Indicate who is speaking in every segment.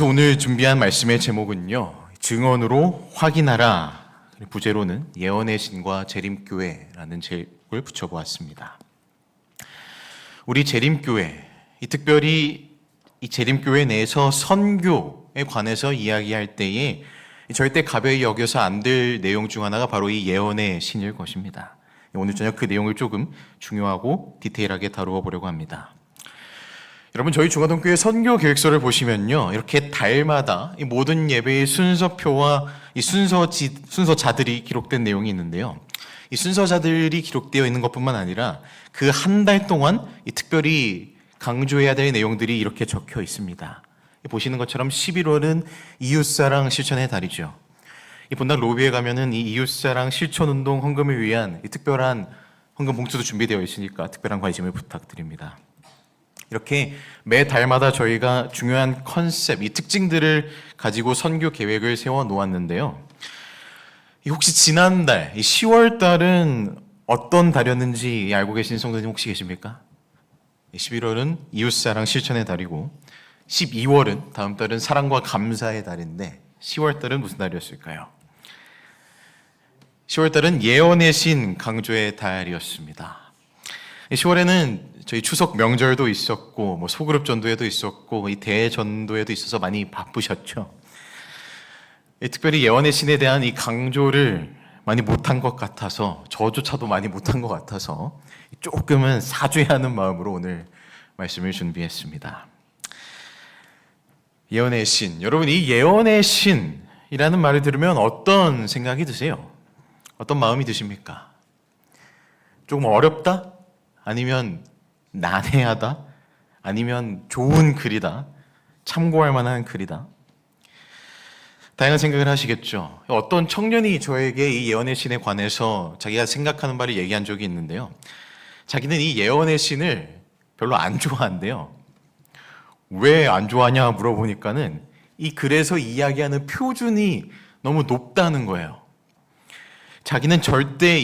Speaker 1: 오늘 준비한 말씀의 제목은요, 증언으로 확인하라. 부제로는 예언의 신과 재림교회라는 제목을 붙여보았습니다. 우리 재림교회, 특별히 이 재림교회 내에서 선교에 관해서 이야기할 때에 절대 가벼이 여겨서 안 될 내용 중 하나가 바로 이 예언의 신일 것입니다. 오늘 저녁 그 내용을 조금 중요하고 디테일하게 다루어 보려고 합니다. 여러분, 저희 중화동교회 선교 계획서를 보시면요, 이렇게 달마다 이 모든 예배의 순서표와 이 순서자들이 기록된 내용이 있는데요. 이 순서자들이 기록되어 있는 것뿐만 아니라 그 한 달 동안 이 특별히 강조해야 될 내용들이 이렇게 적혀 있습니다. 보시는 것처럼 11월은 이웃사랑 실천의 달이죠. 이 본당 로비에 가면은 이 이웃사랑 실천운동 헌금을 위한 이 특별한 헌금 봉투도 준비되어 있으니까 특별한 관심을 부탁드립니다. 이렇게 매 달마다 저희가 중요한 컨셉, 이 특징들을 가지고 선교 계획을 세워 놓았는데요. 혹시 지난달, 이 10월 달은 어떤 달이었는지 알고 계신 성도님 혹시 계십니까? 11월은 이웃사랑 실천의 달이고 12월은 다음 달은 사랑과 감사의 달인데 10월 달은 무슨 달이었을까요? 10월 달은 예언의 신 강조의 달이었습니다. 10월에는 저희 추석 명절도 있었고, 소그룹 전도회도 있었고, 이 대전도회도 있어서 많이 바쁘셨죠. 특별히 예언의 신에 대한 이 강조를 많이 못한 것 같아서, 저조차도 많이 못한 것 같아서 조금은 사죄하는 마음으로 오늘 말씀을 준비했습니다. 예언의 신, 여러분, 이 예언의 신이라는 말을 들으면 어떤 생각이 드세요? 어떤 마음이 드십니까? 조금 어렵다? 아니면 난해하다? 아니면 좋은 글이다? 참고할 만한 글이다? 다양한 생각을 하시겠죠. 어떤 청년이 저에게 이 예언의 신에 관해서 자기가 생각하는 바를 얘기한 적이 있는데요. 자기는 이 예언의 신을 별로 안 좋아한대요. 왜 안 좋아하냐 물어보니까는 이 글에서 이야기하는 표준이 너무 높다는 거예요. 자기는 절대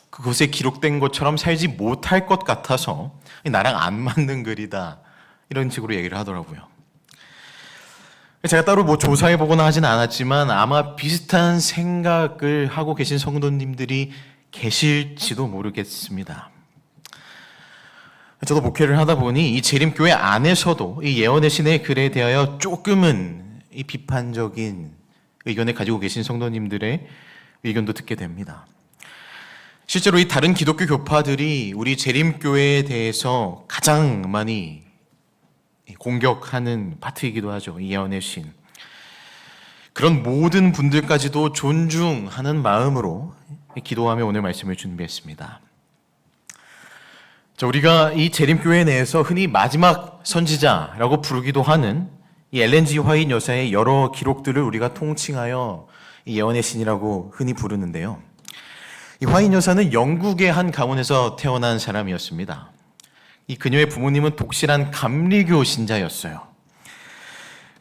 Speaker 1: 그곳에 기록된 것처럼 살지 못할 것 같아서 나랑 안 맞는 글이다, 이런 식으로 얘기를 하더라고요. 제가 따로 조사해 보거나 하진 않았지만 아마 비슷한 생각을 하고 계신 성도님들이 계실지도 모르겠습니다. 저도 목회를 하다 보니 이 재림교회 안에서도 이 예언의 신의 글에 대하여 조금은 이 비판적인 의견을 가지고 계신 성도님들의 의견도 듣게 됩니다. 실제로 이 다른 기독교 교파들이 우리 재림교회에 대해서 가장 많이 공격하는 파트이기도 하죠. 이 예언의 신. 그런 모든 분들까지도 존중하는 마음으로 기도하며 오늘 말씀을 준비했습니다. 우리가 이 재림교회 내에서 흔히 마지막 선지자라고 부르기도 하는 이 엘렌 G 화이트 여사의 여러 기록들을 우리가 통칭하여 이 예언의 신이라고 흔히 부르는데요. 이 화인 여사는 영국의 한 가문에서 태어난 사람이었습니다. 이 그녀의 부모님은 독실한 감리교 신자였어요.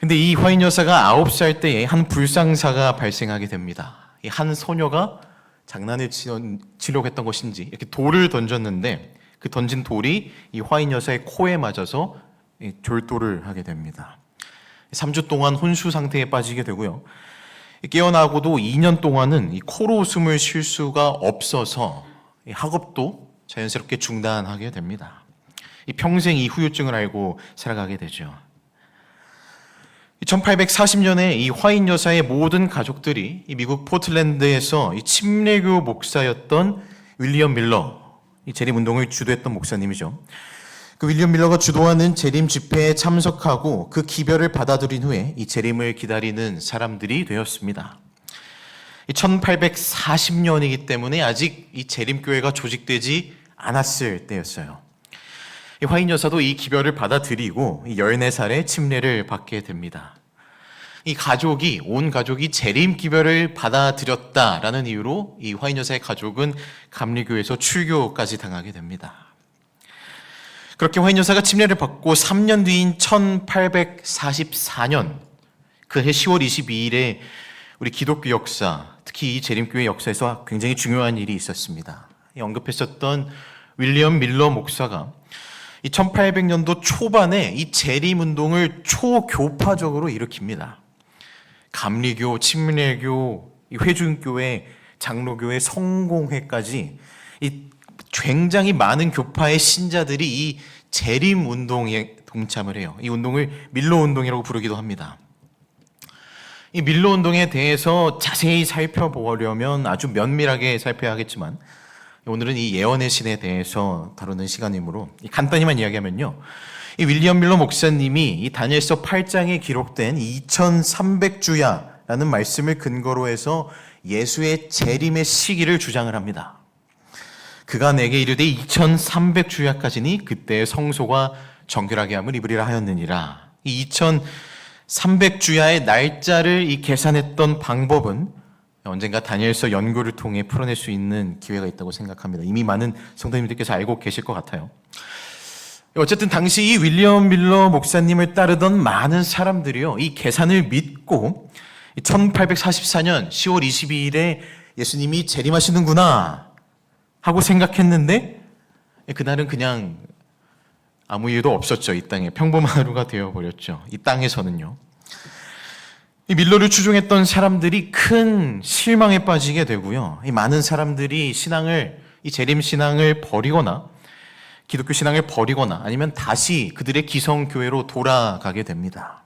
Speaker 1: 근데 이 화인 여사가 9살 때에 한 불상사가 발생하게 됩니다. 이 한 소녀가 장난을 치려고 했던 것인지 이렇게 돌을 던졌는데 그 던진 돌이 이 화인 여사의 코에 맞아서 졸도를 하게 됩니다. 3주 동안 혼수 상태에 빠지게 되고요. 깨어나고도 2년 동안은 이 코로 숨을 쉴 수가 없어서 학업도 자연스럽게 중단하게 됩니다. 평생 이 후유증을 알고 살아가게 되죠. 1840년에 이 화인 여사의 모든 가족들이 이 미국 포틀랜드에서 이 침례교 목사였던 윌리엄 밀러, 이 재림 운동을 주도했던 목사님이죠. 그 윌리엄 밀러가 주도하는 재림 집회에 참석하고 그 기별을 받아들인 후에 이 재림을 기다리는 사람들이 되었습니다. 1840년이기 때문에 아직 이 재림교회가 조직되지 않았을 때였어요. 이 화인 여사도 이 기별을 받아들이고 14살에 침례를 받게 됩니다. 온 가족이 재림 기별을 받아들였다라는 이유로 이 화인 여사의 가족은 감리교에서 출교까지 당하게 됩니다. 그렇게 화인 여사가 침례를 받고 3년 뒤인 1844년 그해 10월 22일에 우리 기독교 역사, 특히 이 재림교회 역사에서 굉장히 중요한 일이 있었습니다. 언급했었던 윌리엄 밀러 목사가 이 1800년도 초반에 이 재림운동을 초교파적으로 일으킵니다. 감리교, 침례교, 이 회중교회, 장로교회, 성공회까지 이 굉장히 많은 교파의 신자들이 이 재림운동에 동참을 해요. 이 운동을 밀로운동이라고 부르기도 합니다. 이 밀로운동에 대해서 자세히 살펴보려면 아주 면밀하게 살펴야 하겠지만 오늘은 이 예언의 신에 대해서 다루는 시간이므로 간단히만 이야기하면요. 이 윌리엄 밀러 목사님이 이 다니엘서 8장에 기록된 2300주야라는 말씀을 근거로 해서 예수의 재림의 시기를 주장을 합니다. 그가 내게 이르되 2300주야까지니 그때의 성소가 정결하게 함을 입으리라 하였느니라. 이 2300주야의 날짜를 이 계산했던 방법은 언젠가 다니엘서 연구를 통해 풀어낼 수 있는 기회가 있다고 생각합니다. 이미 많은 성도님들께서 알고 계실 것 같아요. 어쨌든 당시 이 윌리엄 밀러 목사님을 따르던 많은 사람들이요, 이 계산을 믿고 1844년 10월 22일에 예수님이 재림하시는구나 하고 생각했는데 그날은 그냥 아무 일도 없었죠. 이 땅에 평범한 하루가 되어버렸죠. 이 땅에서는요. 이 밀러를 추종했던 사람들이 큰 실망에 빠지게 되고요. 이 많은 사람들이 이 재림 신앙을 버리거나 기독교 신앙을 버리거나 아니면 다시 그들의 기성교회로 돌아가게 됩니다.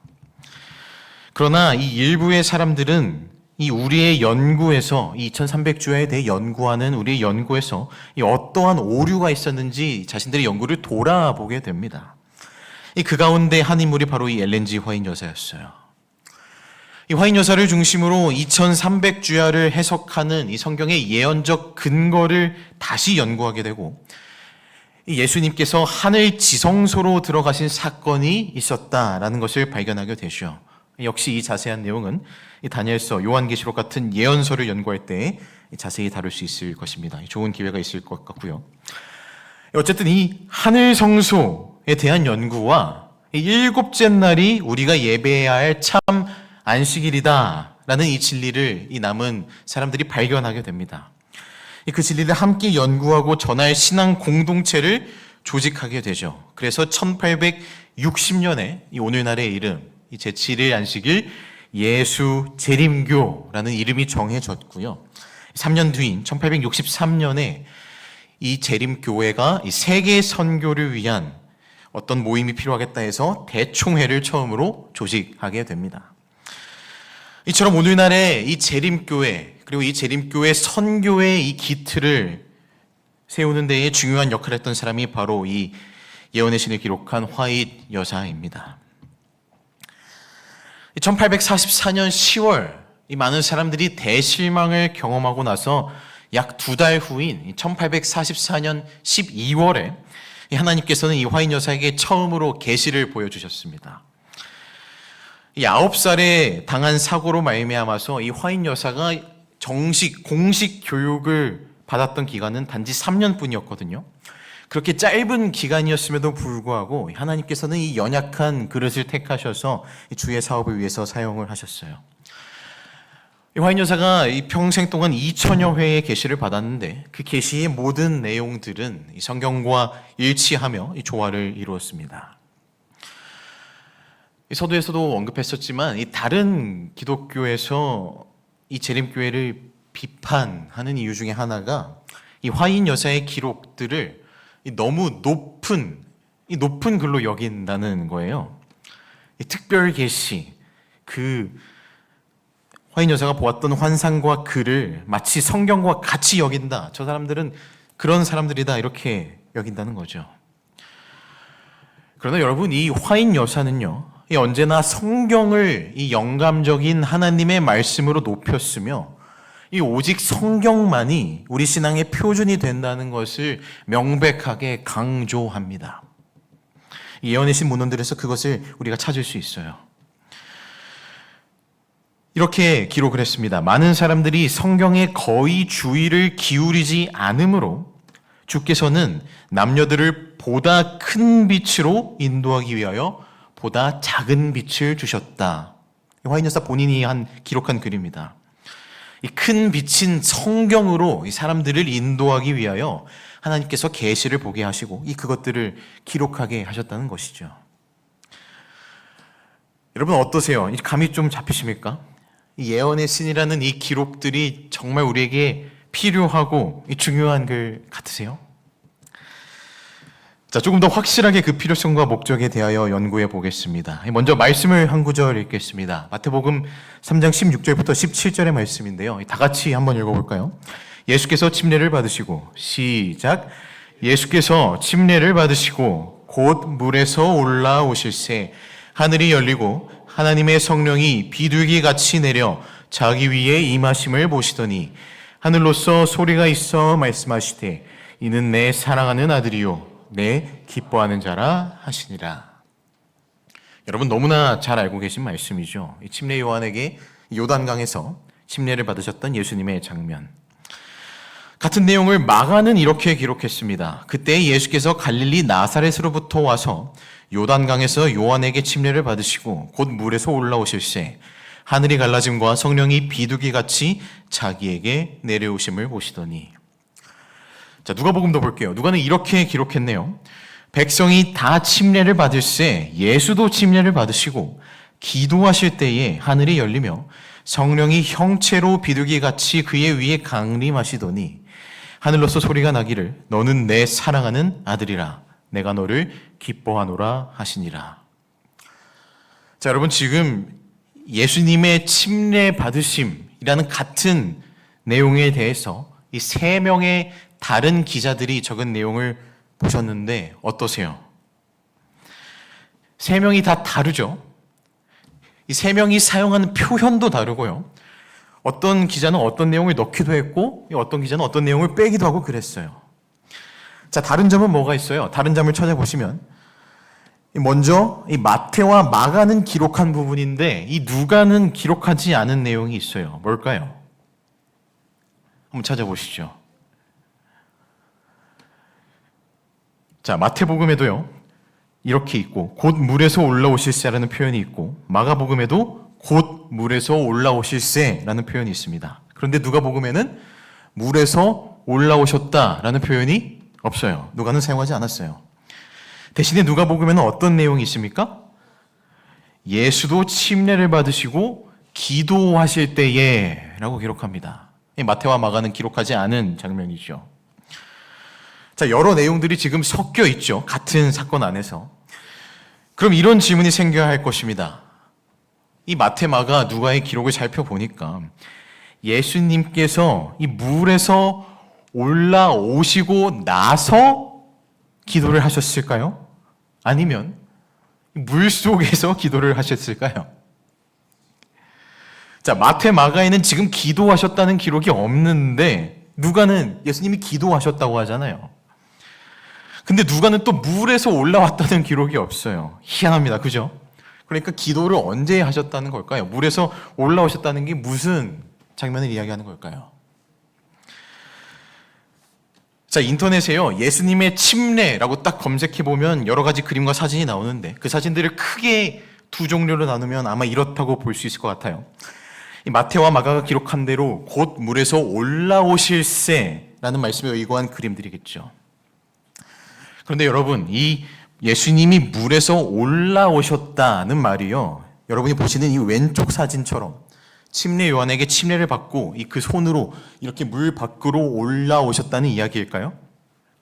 Speaker 1: 그러나 이 일부의 사람들은 이 우리의 연구에서 이 2300주야에 대해 연구하는 우리의 연구에서 이 어떠한 오류가 있었는지 자신들의 연구를 돌아보게 됩니다. 그 가운데 한 인물이 바로 이 엘렌 G 화이트 여사였어요. 이 화이트 여사를 중심으로 2300주야를 해석하는 이 성경의 예언적 근거를 다시 연구하게 되고 예수님께서 하늘 지성소로 들어가신 사건이 있었다라는 것을 발견하게 되죠. 역시 이 자세한 내용은 이 다니엘서, 요한계시록 같은 예언서를 연구할 때 자세히 다룰 수 있을 것입니다. 좋은 기회가 있을 것 같고요. 어쨌든 이 하늘 성소에 대한 연구와 이 일곱째 날이 우리가 예배해야 할 참 안식일이다라는 이 진리를 이 남은 사람들이 발견하게 됩니다. 그 진리를 함께 연구하고 전할 신앙 공동체를 조직하게 되죠. 그래서 1860년에 이 오늘날의 이름, 이 제7일 안식일 예수 재림교라는 이름이 정해졌고요. 3년 뒤인 1863년에 이 재림교회가 이 세계 선교를 위한 어떤 모임이 필요하겠다 해서 대총회를 처음으로 조직하게 됩니다. 이처럼 오늘날의 이 재림교회 그리고 이 재림교회 선교의 이 기틀을 세우는 데에 중요한 역할을 했던 사람이 바로 이 예언의 신을 기록한 화이트 여사입니다. 1844년 10월 이 많은 사람들이 대실망을 경험하고 나서 약 2달 후인 1844년 12월에 하나님께서는 이 화이트 여사에게 처음으로 계시를 보여주셨습니다. 이 9살에 당한 사고로 말미암아서 이 화이트 여사가 공식 교육을 받았던 기간은 단지 3년뿐이었거든요. 그렇게 짧은 기간이었음에도 불구하고 하나님께서는 이 연약한 그릇을 택하셔서 주의 사업을 위해서 사용을 하셨어요. 이 화이트 여사가 이 평생 동안 2000여 회의 계시를 받았는데 그 계시의 모든 내용들은 이 성경과 일치하며 이 조화를 이루었습니다. 이 서두에서도 언급했었지만 이 다른 기독교에서 이 재림교회를 비판하는 이유 중에 하나가 이 화이트 여사의 기록들을 너무 높은 글로 여긴다는 거예요. 이 특별 계시, 그 화이트 여사가 보았던 환상과 글을 마치 성경과 같이 여긴다. 저 사람들은 그런 사람들이다 이렇게 여긴다는 거죠. 그러나 여러분 이 화이트 여사는요. 언제나 성경을 이 영감적인 하나님의 말씀으로 높였으며 이 오직 성경만이 우리 신앙의 표준이 된다는 것을 명백하게 강조합니다. 예언의 신 문헌들에서 그것을 우리가 찾을 수 있어요. 이렇게 기록을 했습니다. 많은 사람들이 성경에 거의 주의를 기울이지 않으므로 주께서는 남녀들을 보다 큰 빛으로 인도하기 위하여 보다 작은 빛을 주셨다. 화이트 여사 본인이 기록한 글입니다. 이 큰 빛인 성경으로 이 사람들을 인도하기 위하여 하나님께서 계시를 보게 하시고 이 그것들을 기록하게 하셨다는 것이죠. 여러분 어떠세요? 이 감이 좀 잡히십니까? 이 예언의 신이라는 이 기록들이 정말 우리에게 필요하고 중요한 글 같으세요? 자, 조금 더 확실하게 그 필요성과 목적에 대하여 연구해 보겠습니다. 먼저 말씀을 한 구절 읽겠습니다. 마태복음 3장 16절부터 17절의 말씀인데요. 다 같이 한번 읽어볼까요? 예수께서 침례를 받으시고, 시작. 예수께서 침례를 받으시고 곧 물에서 올라오실새 하늘이 열리고 하나님의 성령이 비둘기같이 내려 자기 위에 임하심을 보시더니 하늘로서 소리가 있어 말씀하시되 이는 내 사랑하는 아들이요 내 기뻐하는 자라 하시니라. 여러분 너무나 잘 알고 계신 말씀이죠. 이 침례 요한에게 요단강에서 침례를 받으셨던 예수님의 장면. 같은 내용을 마가는 이렇게 기록했습니다. 그때 예수께서 갈릴리 나사렛으로부터 와서 요단강에서 요한에게 침례를 받으시고 곧 물에서 올라오실새 하늘이 갈라짐과 성령이 비둘기같이 자기에게 내려오심을 보시더니. 자, 누가복음도 볼게요. 누가는 이렇게 기록했네요. 백성이 다 침례를 받을새 예수도 침례를 받으시고 기도하실 때에 하늘이 열리며 성령이 형체로 비둘기같이 그의 위에 강림하시더니 하늘로서 소리가 나기를 너는 내 사랑하는 아들이라 내가 너를 기뻐하노라 하시니라. 자, 여러분 지금 예수님의 침례 받으심이라는 같은 내용에 대해서 이 세 명의 다른 기자들이 적은 내용을 보셨는데 어떠세요? 세 명이 다 다르죠? 이 세 명이 사용하는 표현도 다르고요. 어떤 기자는 어떤 내용을 넣기도 했고 어떤 기자는 어떤 내용을 빼기도 하고 그랬어요. 자, 다른 점은 뭐가 있어요? 다른 점을 찾아보시면 먼저 이 마태와 마가는 기록한 부분인데 이 누가는 기록하지 않은 내용이 있어요. 뭘까요? 한번 찾아보시죠. 자, 마태복음에도요 이렇게 있고 곧 물에서 올라오실새라는 표현이 있고 마가복음에도 곧 물에서 올라오실새라는 표현이 있습니다. 그런데 누가복음에는 물에서 올라오셨다라는 표현이 없어요. 누가는 사용하지 않았어요. 대신에 누가복음에는 어떤 내용이 있습니까? 예수도 침례를 받으시고 기도하실 때에 라고 기록합니다. 마태와 마가는 기록하지 않은 장면이죠. 자, 여러 내용들이 지금 섞여 있죠. 같은 사건 안에서. 그럼 이런 질문이 생겨야 할 것입니다. 이 마태, 마가, 누가의 기록을 살펴보니까 예수님께서 이 물에서 올라오시고 나서 기도를 하셨을까요? 아니면 물 속에서 기도를 하셨을까요? 자, 마태, 마가에는 지금 기도하셨다는 기록이 없는데 누가는 예수님이 기도하셨다고 하잖아요. 근데 누가는 또 물에서 올라왔다는 기록이 없어요. 희한합니다. 그죠? 그러니까 기도를 언제 하셨다는 걸까요? 물에서 올라오셨다는 게 무슨 장면을 이야기하는 걸까요? 자, 인터넷에요 예수님의 침례라고 딱 검색해보면 여러 가지 그림과 사진이 나오는데 그 사진들을 크게 두 종류로 나누면 아마 이렇다고 볼 수 있을 것 같아요. 이 마태와 마가가 기록한 대로 곧 물에서 올라오실새라는 말씀에 의거한 그림들이겠죠. 그런데 여러분, 이 예수님이 물에서 올라오셨다는 말이요, 여러분이 보시는 이 왼쪽 사진처럼 침례 요한에게 침례를 받고 이 그 손으로 이렇게 물 밖으로 올라오셨다는 이야기일까요?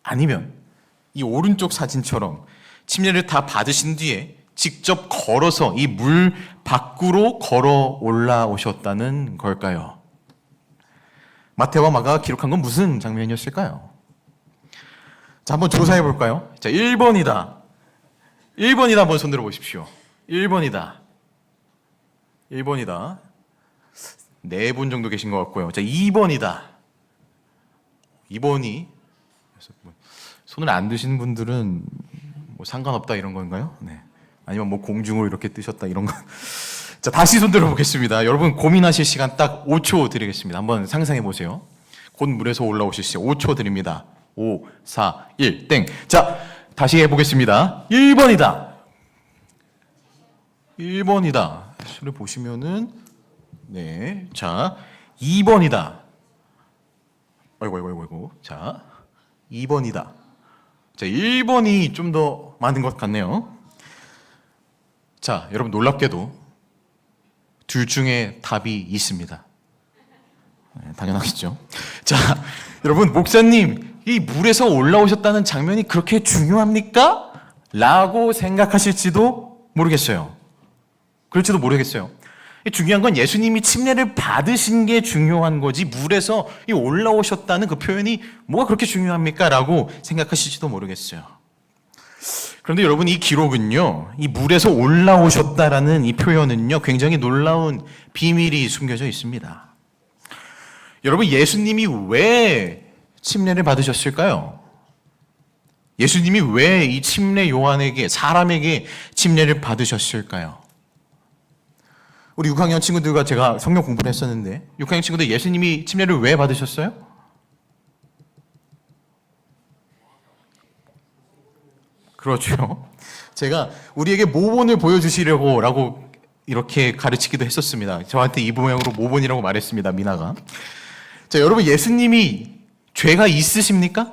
Speaker 1: 아니면 이 오른쪽 사진처럼 침례를 다 받으신 뒤에 직접 걸어서 이 물 밖으로 걸어 올라오셨다는 걸까요? 마태와 마가가 기록한 건 무슨 장면이었을까요? 자, 한번 조사해 볼까요? 자, 1번이다. 1번이다. 한번 손 들어 보십시오. 1번이다. 1번이다. 4분 정도 계신 것 같고요. 자, 2번이다. 2번이 손을 안 드시는 분들은 뭐 상관없다 이런 건가요? 네. 아니면 뭐 공중으로 이렇게 뜨셨다 이런 거. 자, 다시 손 들어 보겠습니다. 여러분 고민하실 시간 딱 5초 드리겠습니다. 한번 상상해 보세요. 곧 물에서 올라오실 시 5초 드립니다. 5, 4, 1, 땡. 자, 다시 해보겠습니다. 1번이다. 1번이다. 수를 보시면은, 네. 자, 2번이다. 아이고. 자, 2번이다. 자, 1번이 좀 더 많은 것 같네요. 자, 여러분 놀랍게도 둘 중에 답이 있습니다. 네, 당연하겠죠. 자, 여러분 목사님, 이 물에서 올라오셨다는 장면이 그렇게 중요합니까? 라고 생각하실지도 모르겠어요. 그럴지도 모르겠어요. 중요한 건 예수님이 침례를 받으신 게 중요한 거지 물에서 이 올라오셨다는 그 표현이 뭐가 그렇게 중요합니까? 라고 생각하실지도 모르겠어요. 그런데 여러분 이 기록은요, 이 물에서 올라오셨다라는 이 표현은요, 굉장히 놀라운 비밀이 숨겨져 있습니다. 여러분 예수님이 왜 침례를 받으셨을까요? 예수님이 왜 이 침례 요한에게, 사람에게 침례를 받으셨을까요? 우리 6학년 친구들과 제가 성경 공부를 했었는데 6학년 친구들 예수님이 침례를 왜 받으셨어요? 그렇죠. 제가 우리에게 모본을 보여주시려고 라고 이렇게 가르치기도 했었습니다. 저한테 이 모양으로 모본이라고 말했습니다. 미나가. 자, 여러분 예수님이 죄가 있으십니까?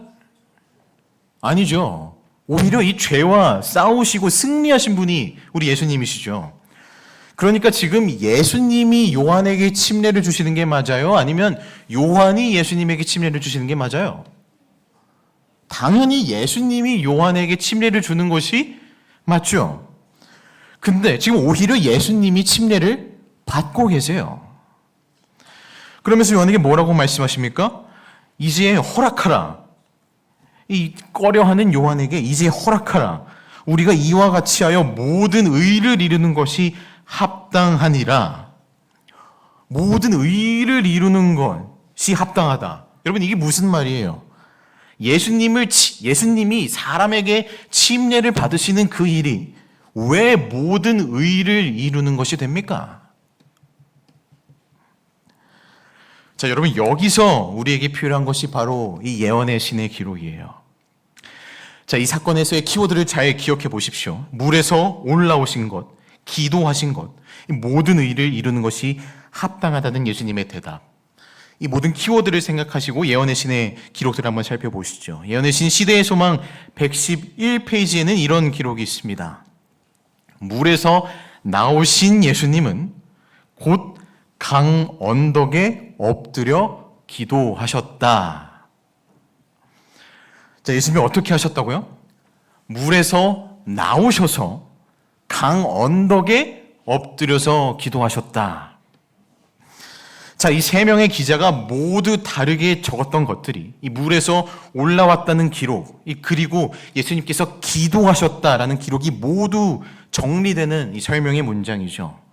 Speaker 1: 아니죠. 오히려 이 죄와 싸우시고 승리하신 분이 우리 예수님이시죠. 그러니까 지금 예수님이 요한에게 침례를 주시는 게 맞아요? 아니면 요한이 예수님에게 침례를 주시는 게 맞아요? 당연히 예수님이 요한에게 침례를 주는 것이 맞죠. 근데 지금 오히려 예수님이 침례를 받고 계세요. 그러면서 요한에게 뭐라고 말씀하십니까? 이제 허락하라. 이 꺼려하는 요한에게 이제 허락하라. 우리가 이와 같이 하여 모든 의를 이루는 것이 합당하니라. 모든 의를 이루는 것이 합당하다. 여러분 이게 무슨 말이에요? 예수님이 사람에게 침례를 받으시는 그 일이 왜 모든 의를 이루는 것이 됩니까? 자, 여러분 여기서 우리에게 필요한 것이 바로 이 예언의 신의 기록이에요. 자, 이 사건에서의 키워드를 잘 기억해 보십시오. 물에서 올라오신 것, 기도하신 것, 모든 의를 이루는 것이 합당하다는 예수님의 대답. 이 모든 키워드를 생각하시고 예언의 신의 기록들을 한번 살펴보시죠. 예언의 신 시대의 소망 111페이지에는 이런 기록이 있습니다. 물에서 나오신 예수님은 곧 강 언덕에 엎드려 기도하셨다. 자, 예수님이 어떻게 하셨다고요? 물에서 나오셔서 강 언덕에 엎드려서 기도하셨다. 자, 이 세 명의 기자가 모두 다르게 적었던 것들이 이 물에서 올라왔다는 기록, 그리고 예수님께서 기도하셨다라는 기록이 모두 정리되는 이 설명의 문장이죠.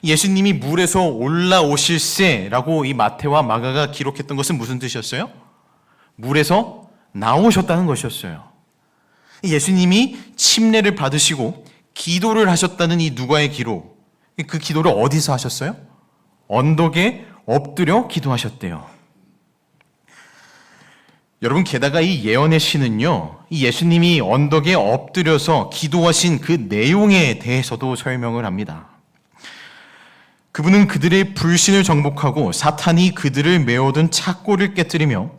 Speaker 1: 예수님이 물에서 올라오실세라고 이 마태와 마가가 기록했던 것은 무슨 뜻이었어요? 물에서 나오셨다는 것이었어요. 예수님이 침례를 받으시고 기도를 하셨다는 이 누가의 기록, 그 기도를 어디서 하셨어요? 언덕에 엎드려 기도하셨대요. 여러분 게다가 이 예언의 신은요, 이 예수님이 언덕에 엎드려서 기도하신 그 내용에 대해서도 설명을 합니다. 그분은 그들의 불신을 정복하고 사탄이 그들을 메워둔 착고를 깨뜨리며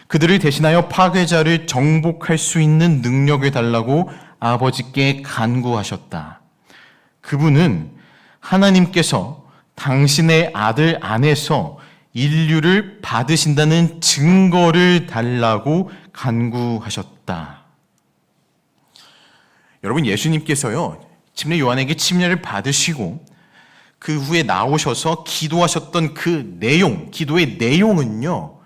Speaker 1: 그들을 대신하여 파괴자를 정복할 수 있는 능력을 달라고 아버지께 간구하셨다. 그분은 하나님께서 당신의 아들 안에서 인류를 받으신다는 증거를 달라고 간구하셨다. 여러분 예수님께서요, 침례 요한에게 침례를 받으시고 그 후에 나오셔서 기도하셨던 그 내용, 기도의 내용은요,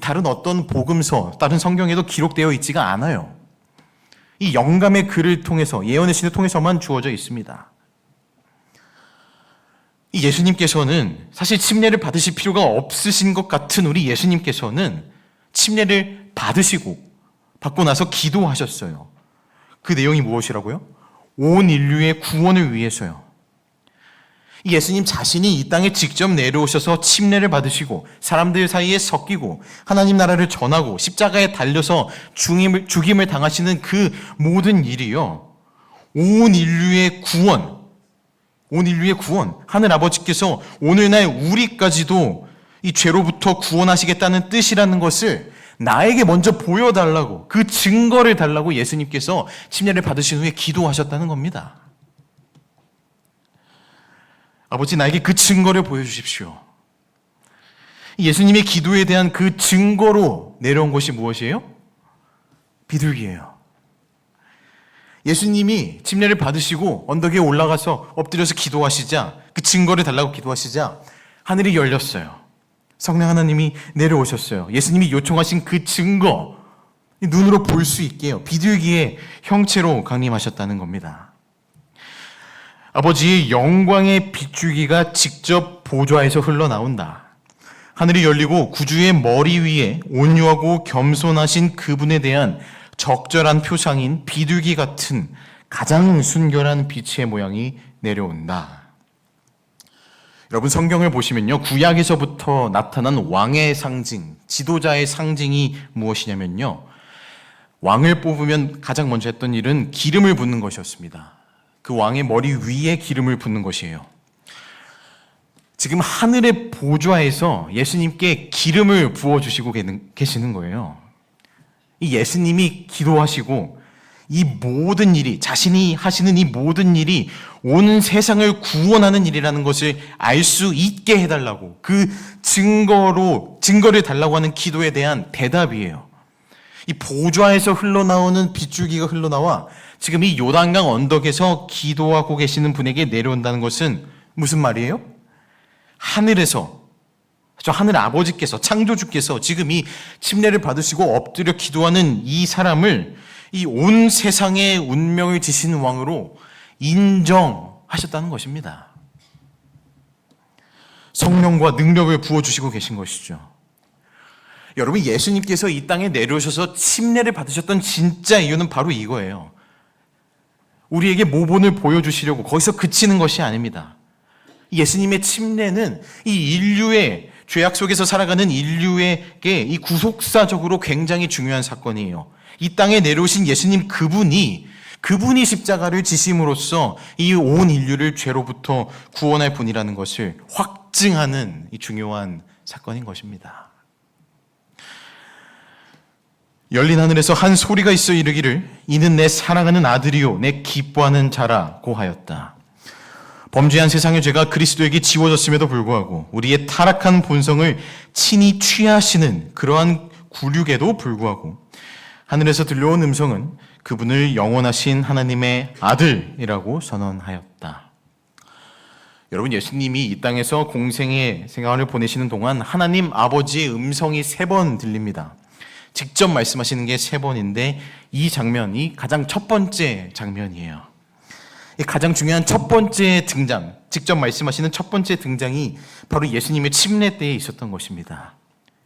Speaker 1: 다른 어떤 복음서, 다른 성경에도 기록되어 있지가 않아요. 이 영감의 글을 통해서, 예언의 신을 통해서만 주어져 있습니다. 이 예수님께서는 사실 침례를 받으실 필요가 없으신 것 같은 우리 예수님께서는 침례를 받고 나서 기도하셨어요. 그 내용이 무엇이라고요? 온 인류의 구원을 위해서요. 예수님 자신이 이 땅에 직접 내려오셔서 침례를 받으시고 사람들 사이에 섞이고 하나님 나라를 전하고 십자가에 달려서 죽임을 당하시는 그 모든 일이요, 온 인류의 구원, 하늘 아버지께서 오늘날 우리까지도 이 죄로부터 구원하시겠다는 뜻이라는 것을 나에게 먼저 보여달라고, 그 증거를 달라고 예수님께서 침례를 받으신 후에 기도하셨다는 겁니다. 아버지, 나에게 그 증거를 보여주십시오. 예수님의 기도에 대한 그 증거로 내려온 것이 무엇이에요? 비둘기예요. 예수님이 침례를 받으시고 언덕에 올라가서 엎드려서 기도하시자, 그 증거를 달라고 기도하시자 하늘이 열렸어요. 성령 하나님이 내려오셨어요. 예수님이 요청하신 그 증거, 눈으로 볼 수 있게요. 비둘기의 형체로 강림하셨다는 겁니다. 아버지의 영광의 빗줄기가 직접 보좌에서 흘러나온다. 하늘이 열리고 구주의 머리 위에 온유하고 겸손하신 그분에 대한 적절한 표상인 비둘기 같은 가장 순결한 빛의 모양이 내려온다. 여러분, 성경을 보시면요, 구약에서부터 나타난 왕의 상징, 지도자의 상징이 무엇이냐면요, 왕을 뽑으면 가장 먼저 했던 일은 기름을 붓는 것이었습니다. 그 왕의 머리 위에 기름을 붓는 것이에요. 지금 하늘의 보좌에서 예수님께 기름을 부어주시고 계시는 거예요. 이 예수님이 기도하시고 이 모든 일이, 자신이 하시는 이 모든 일이 온 세상을 구원하는 일이라는 것을 알 수 있게 해달라고, 그 증거를 달라고 하는 기도에 대한 대답이에요. 이 보좌에서 흘러나오는 빗줄기가 흘러나와 지금 이 요단강 언덕에서 기도하고 계시는 분에게 내려온다는 것은 무슨 말이에요? 하늘에서, 하늘 아버지께서, 창조주께서 지금 이 침례를 받으시고 엎드려 기도하는 이 사람을 이 온 세상의 운명을 지신 왕으로 인정하셨다는 것입니다. 성령과 능력을 부어주시고 계신 것이죠. 여러분, 예수님께서 이 땅에 내려오셔서 침례를 받으셨던 진짜 이유는 바로 이거예요. 우리에게 모본을 보여주시려고, 거기서 그치는 것이 아닙니다. 예수님의 침례는 이 인류의, 죄악 속에서 살아가는 인류에게 이 구속사적으로 굉장히 중요한 사건이에요. 이 땅에 내려오신 예수님 그분이 십자가를 지심으로써 이 온 인류를 죄로부터 구원할 분이라는 것을 확증하는 이 중요한 사건인 것입니다. 열린 하늘에서 한 소리가 있어 이르기를, 이는 내 사랑하는 아들이요 내 기뻐하는 자라고 하였다. 범죄한 세상의 죄가 그리스도에게 지워졌음에도 불구하고 우리의 타락한 본성을 친히 취하시는 그러한 굴육에도 불구하고 하늘에서 들려온 음성은 그분을 영원하신 하나님의 아들이라고 선언하였다. 여러분, 예수님이 이 땅에서 공생의 생활을 보내시는 동안 하나님 아버지의 음성이 3번 들립니다. 직접 말씀하시는 게 3번인데 이 장면이 가장 첫 번째 장면이에요. 가장 중요한 첫 번째 등장, 직접 말씀하시는 첫 번째 등장이 바로 예수님의 침례 때에 있었던 것입니다.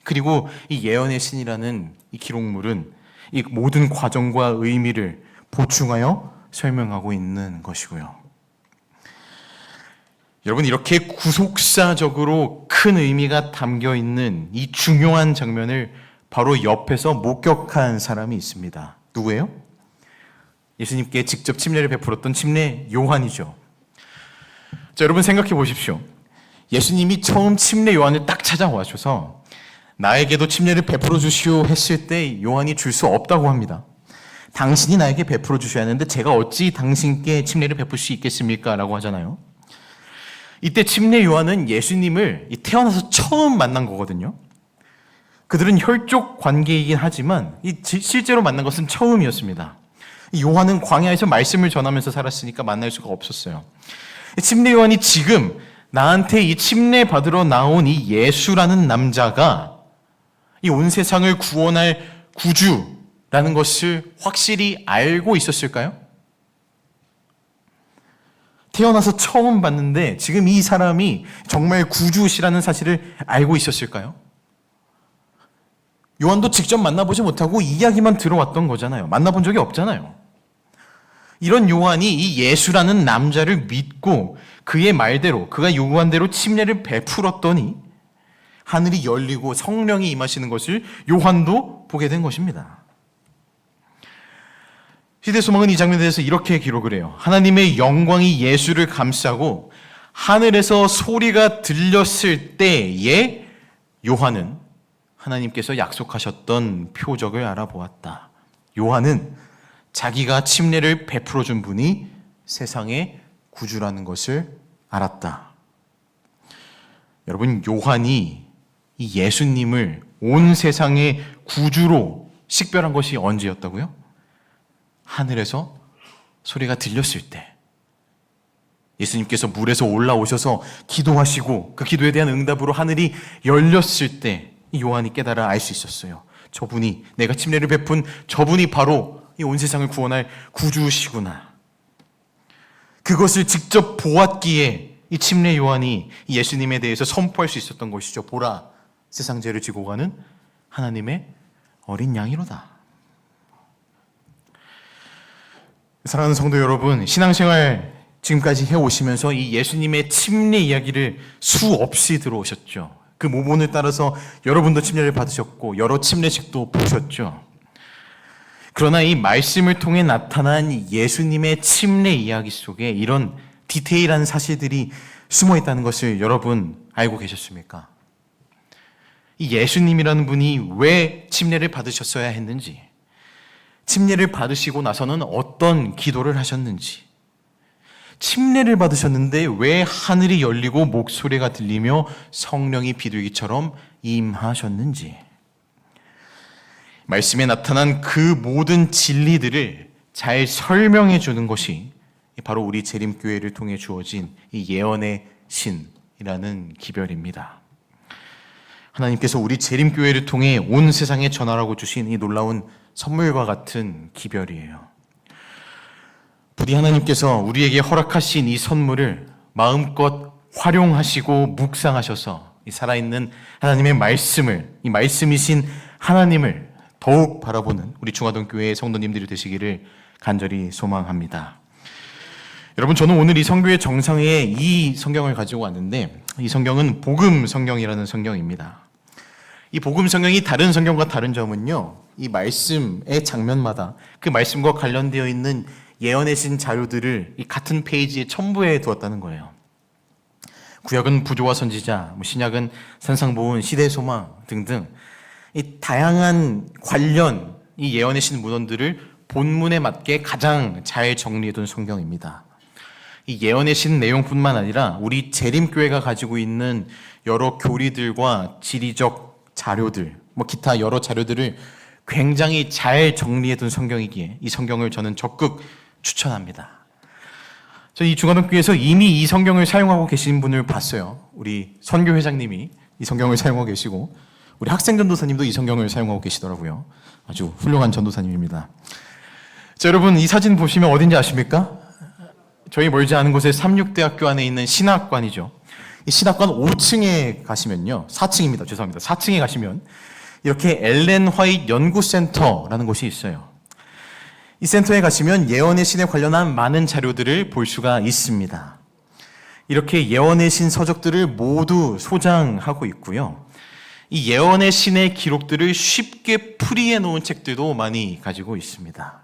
Speaker 1: 그리고 이 예언의 신이라는 이 기록물은 이 모든 과정과 의미를 보충하여 설명하고 있는 것이고요. 여러분, 이렇게 구속사적으로 큰 의미가 담겨 있는 이 중요한 장면을 바로 옆에서 목격한 사람이 있습니다. 누구예요? 예수님께 직접 침례를 베풀었던 침례 요한이죠. 자, 여러분 생각해 보십시오. 예수님이 처음 침례 요한을 딱 찾아와셔서 나에게도 침례를 베풀어 주시오 했을 때 요한이 줄 수 없다고 합니다. 당신이 나에게 베풀어 주셔야 하는데 제가 어찌 당신께 침례를 베풀 수 있겠습니까? 라고 하잖아요. 이때 침례 요한은 예수님을 태어나서 처음 만난 거거든요. 그들은 혈족 관계이긴 하지만 실제로 만난 것은 처음이었습니다. 요한은 광야에서 말씀을 전하면서 살았으니까 만날 수가 없었어요. 침례 요한이 지금 나한테 이 침례 받으러 나온 이 예수라는 남자가 이 온 세상을 구원할 구주라는 것을 확실히 알고 있었을까요? 태어나서 처음 봤는데 지금 이 사람이 정말 구주시라는 사실을 알고 있었을까요? 요한도 직접 만나보지 못하고 이야기만 들어왔던 거잖아요. 만나본 적이 없잖아요. 이런 요한이 이 예수라는 남자를 믿고 그의 말대로, 그가 요구한 대로 침례를 베풀었더니 하늘이 열리고 성령이 임하시는 것을 요한도 보게 된 것입니다. 시대소망은 이 장면에 대해서 이렇게 기록을 해요. 하나님의 영광이 예수를 감싸고 하늘에서 소리가 들렸을 때에 요한은 하나님께서 약속하셨던 표적을 알아보았다. 요한은 자기가 침례를 베풀어 준 분이 세상의 구주라는 것을 알았다. 여러분, 요한이 이 예수님을 온 세상의 구주로 식별한 것이 언제였다고요? 하늘에서 소리가 들렸을 때, 예수님께서 물에서 올라오셔서 기도하시고 그 기도에 대한 응답으로 하늘이 열렸을 때 이 요한이 깨달아 알 수 있었어요. 저분이, 내가 침례를 베푼 저분이 바로 이 온 세상을 구원할 구주시구나. 그것을 직접 보았기에 이 침례 요한이 예수님에 대해서 선포할 수 있었던 것이죠. 보라, 세상 죄를 지고 가는 하나님의 어린 양이로다. 사랑하는 성도 여러분, 신앙생활 지금까지 해오시면서 이 예수님의 침례 이야기를 수없이 들어오셨죠. 그 모본을 따라서 여러분도 침례를 받으셨고 여러 침례식도 보셨죠. 그러나 이 말씀을 통해 나타난 예수님의 침례 이야기 속에 이런 디테일한 사실들이 숨어 있다는 것을 여러분 알고 계셨습니까? 이 예수님이라는 분이 왜 침례를 받으셨어야 했는지, 침례를 받으시고 나서는 어떤 기도를 하셨는지, 침례를 받으셨는데 왜 하늘이 열리고 목소리가 들리며 성령이 비둘기처럼 임하셨는지, 말씀에 나타난 그 모든 진리들을 잘 설명해 주는 것이 바로 우리 재림교회를 통해 주어진 이 예언의 신이라는 기별입니다. 하나님께서 우리 재림교회를 통해 온 세상에 전하라고 주신 이 놀라운 선물과 같은 기별이에요. 부디 하나님께서 우리에게 허락하신 이 선물을 마음껏 활용하시고 묵상하셔서 이 살아있는 하나님의 말씀을, 이 말씀이신 하나님을 더욱 바라보는 우리 중화동교회의 성도님들이 되시기를 간절히 소망합니다. 여러분, 저는 오늘 이 성교의 정상에 이 성경을 가지고 왔는데, 이 성경은 복음 성경이라는 성경입니다. 이 복음 성경이 다른 성경과 다른 점은요, 이 말씀의 장면마다 그 말씀과 관련되어 있는 예언의 신 자료들을 이 같은 페이지에 첨부해 두었다는 거예요. 구약은 부조와 선지자, 신약은 산상보훈, 시대의 소망 등등 이 다양한 관련 이 예언의 신 문헌들을 본문에 맞게 가장 잘 정리해둔 성경입니다. 이 예언의 신 내용뿐만 아니라 우리 재림교회가 가지고 있는 여러 교리들과 지리적 자료들, 기타 여러 자료들을 굉장히 잘 정리해둔 성경이기에 이 성경을 저는 적극 추천합니다. 이 중화동교회에서 이미 이 성경을 사용하고 계신 분을 봤어요. 우리 선교 회장님이 이 성경을 사용하고 계시고 우리 학생 전도사님도 이 성경을 사용하고 계시더라고요. 아주 훌륭한 전도사님입니다. 자, 여러분, 이 사진 보시면 어딘지 아십니까? 저희 멀지 않은 곳에 삼육대학교 안에 있는 신학관이죠. 이 신학관 5층에 가시면요, 4층입니다. 죄송합니다. 4층에 가시면 이렇게 엘렌 화이트 연구센터라는 곳이 있어요. 이 센터에 가시면 예언의 신에 관련한 많은 자료들을 볼 수가 있습니다. 이렇게 예언의 신 서적들을 모두 소장하고 있고요. 이 예언의 신의 기록들을 쉽게 풀이해 놓은 책들도 많이 가지고 있습니다.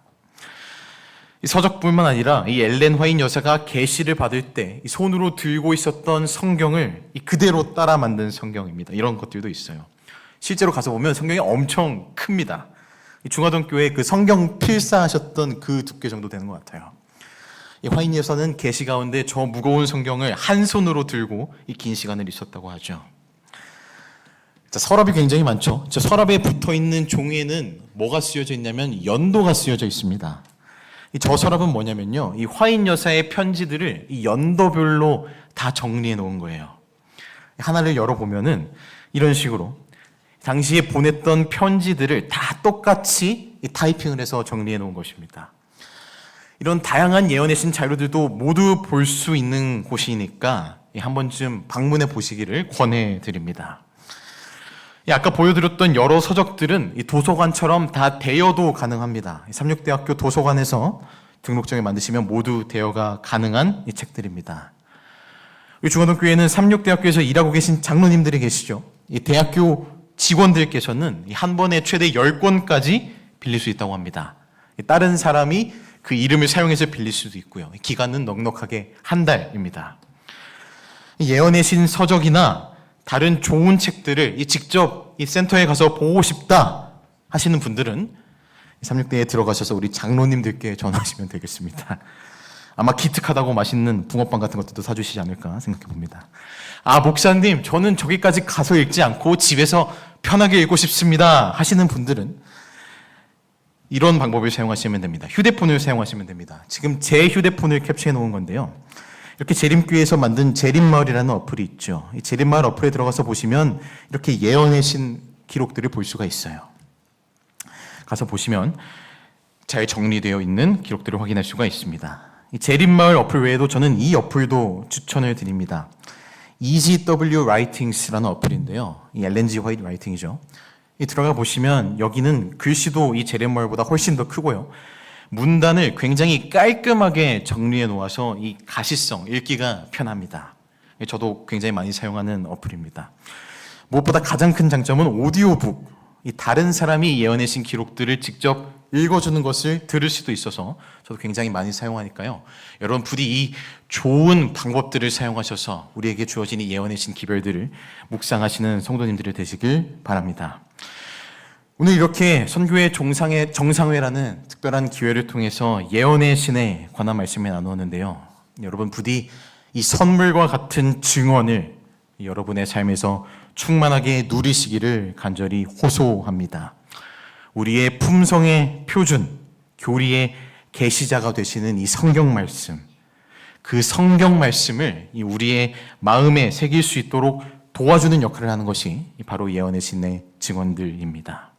Speaker 1: 이 서적뿐만 아니라 이 엘렌 화이트 여사가 계시를 받을 때 이 손으로 들고 있었던 성경을 그대로 따라 만든 성경입니다. 이런 것들도 있어요. 실제로 가서 보면 성경이 엄청 큽니다. 중화동교회 그 성경 필사하셨던 그 두께 정도 되는 것 같아요. 이 화이트 여사는 계시 가운데 저 무거운 성경을 한 손으로 들고 이 긴 시간을 있었다고 하죠. 자, 서랍이 굉장히 많죠. 저 서랍에 붙어 있는 종이에는 뭐가 쓰여져 있냐면 연도가 쓰여져 있습니다. 저 서랍은 뭐냐면요, 이 화이트 여사의 편지들을 이 연도별로 다 정리해 놓은 거예요. 하나를 열어보면은 이런 식으로 당시에 보냈던 편지들을 다 똑같이 타이핑을 해서 정리해 놓은 것입니다. 이런 다양한 예언의 신 자료들도 모두 볼 수 있는 곳이니까 한 번쯤 방문해 보시기를 권해드립니다. 아까 보여드렸던 여러 서적들은 이 도서관처럼 다 대여도 가능합니다. 삼육대학교 도서관에서 등록증을 만드시면 모두 대여가 가능한 이 책들입니다. 우리 중화동교회는 삼육대학교에서 일하고 계신 장로님들이 계시죠. 이 대학교 직원들께서는 한 번에 최대 10권까지 빌릴 수 있다고 합니다. 다른 사람이 그 이름을 사용해서 빌릴 수도 있고요. 기간은 넉넉하게 한 달입니다. 예언의 신 서적이나 다른 좋은 책들을 직접 이 센터에 가서 보고 싶다 하시는 분들은 36대에 들어가셔서 우리 장로님들께 전하시면 되겠습니다. 아마 기특하다고 맛있는 붕어빵 같은 것도 사주시지 않을까 생각해 봅니다. 아, 목사님, 저는 저기까지 가서 읽지 않고 집에서 편하게 읽고 싶습니다 하시는 분들은 이런 방법을 사용하시면 됩니다. 휴대폰을 사용하시면 됩니다. 지금 제 휴대폰을 캡처해 놓은 건데요. 이렇게 재림교회에서 만든 재림마을이라는 어플이 있죠. 이 재림마을 어플에 들어가서 보시면 이렇게 예언의 신 기록들을 볼 수가 있어요. 가서 보시면 잘 정리되어 있는 기록들을 확인할 수가 있습니다. 이 재림마을 어플 외에도 저는 이 어플도 추천을 드립니다. EGW Writings라는 어플인데요. 이 엘렌 G 화이트 라이팅이죠. 이 들어가 보시면 여기는 글씨도 이 재림마을보다 훨씬 더 크고요. 문단을 굉장히 깔끔하게 정리해 놓아서 이 가시성, 읽기가 편합니다. 저도 굉장히 많이 사용하는 어플입니다. 무엇보다 가장 큰 장점은 오디오북. 이 다른 사람이 예언해신 기록들을 직접 읽어주는 것을 들을 수도 있어서 저도 굉장히 많이 사용하니까요. 여러분 부디 이 좋은 방법들을 사용하셔서 우리에게 주어진 이 예언해신 기별들을 묵상하시는 성도님들이 되시길 바랍니다. 오늘 이렇게 선교회 정상회라는 특별한 기회를 통해서 예언의 신에 관한 말씀을 나누었는데요. 여러분 부디 이 선물과 같은 증언을 여러분의 삶에서 충만하게 누리시기를 간절히 호소합니다. 우리의 품성의 표준, 교리의 계시자가 되시는 이 성경 말씀, 그 성경 말씀을 우리의 마음에 새길 수 있도록 도와주는 역할을 하는 것이 바로 예언의 신의 증언들입니다.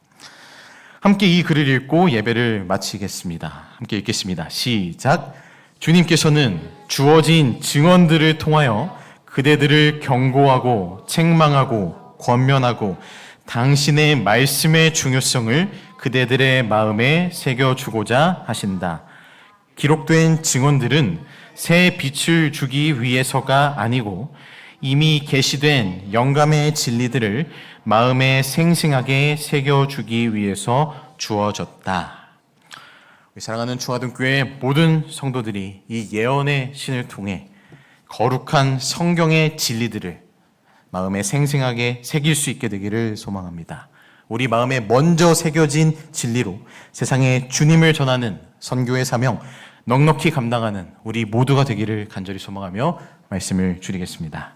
Speaker 1: 함께 이 글을 읽고 예배를 마치겠습니다. 함께 읽겠습니다. 시작. 주님께서는 주어진 증언들을 통하여 그대들을 경고하고 책망하고 권면하고 당신의 말씀의 중요성을 그대들의 마음에 새겨주고자 하신다. 기록된 증언들은 새 빛을 주기 위해서가 아니고 이미 계시된 영감의 진리들을 마음에 생생하게 새겨주기 위해서 주어졌다. 사랑하는 중화등교회 모든 성도들이 이 예언의 신을 통해 거룩한 성경의 진리들을 마음에 생생하게 새길 수 있게 되기를 소망합니다. 우리 마음에 먼저 새겨진 진리로 세상에 주님을 전하는 선교의 사명 넉넉히 감당하는 우리 모두가 되기를 간절히 소망하며 말씀을 줄이겠습니다.